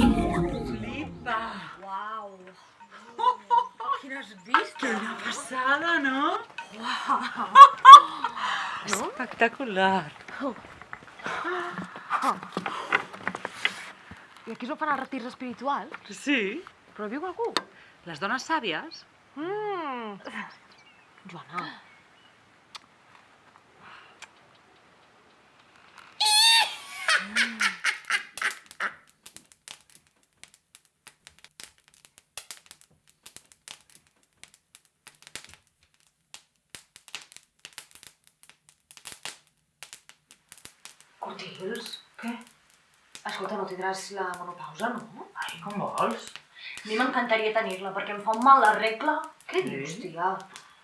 Flipa! Uau! Quines vistes! Quina passada, no? Espectacular! I aquí és on fan els retirs espirituals? Sí, Però viu algú? les dones sàvies. Joana. Cortils? Què? Escolta, no tindràs la menopausa, no? Ai, com vols? A mi m'encantaria tenir-la, perquè em fa un mal la regla. Què Sí? dius, tia?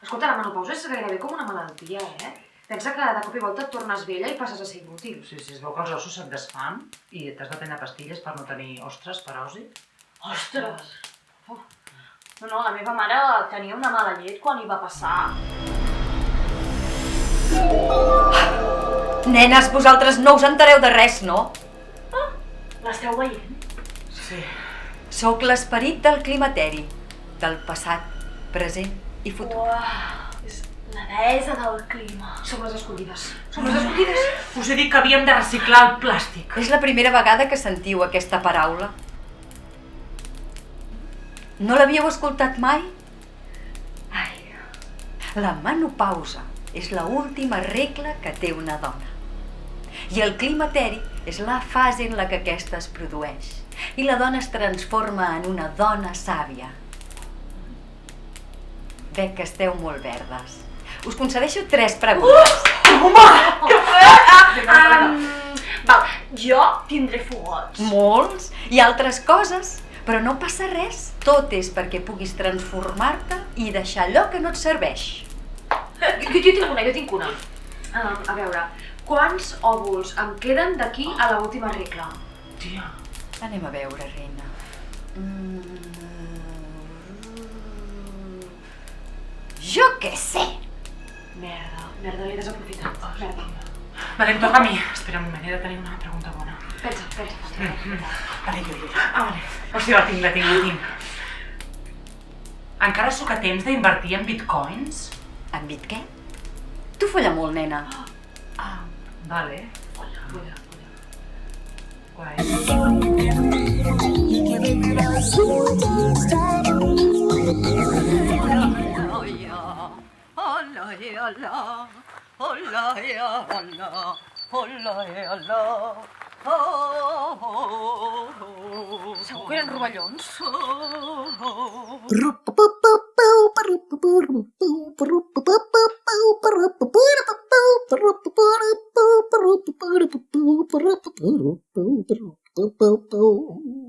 Escolta, la menopausa és gairebé com una malaltia, eh? Pensa que de cop i volta et tornes vella i passes a ser inútil. Sí, es veu que els ossos se't desfan i t'has de prendre pastilles per no tenir ostres, parausi. Ostres! No, la meva mare tenia una mala llet quan hi va passar. Nenes, vosaltres no us entereu de res, no? L'esteu veient? Sí. Sóc l'esperit del climateri, del passat, present i futur. Uau, és la deessa del clima. Som les escollides. Som les escollides. Us he dit que havíem de reciclar el plàstic. És la primera vegada que sentiu aquesta paraula. No l'havíeu escoltat mai? Ai, la menopausa és l'última regla que té una dona. I el climateri és la fase en la que aquesta es produeix. I la dona es transforma en una dona sàvia. Veig que esteu molt verdes. Us concedeixo 3 preguntes. Val, jo tindré fogots. Molts i altres coses, però no passa res. Tot és perquè puguis transformar-te i deixar allò que no et serveix. Jo tinc una. A veure, quants òvuls em queden d'aquí a l'última regla? Tia, Anem a veure, reina. Jo què sé! Merda, l'he desaprofitat. Merda. vale, em toca a mi. Espera un moment, he de tenir una pregunta bona. Pensa. Vale, jo. Vale. Hòstia, la tinc. Encara sóc a temps d'invertir en bitcoins? En bit què? Tu folla molt, nena. Ah, vale. Folla. Guai. Segur que eren rovellons? Pau.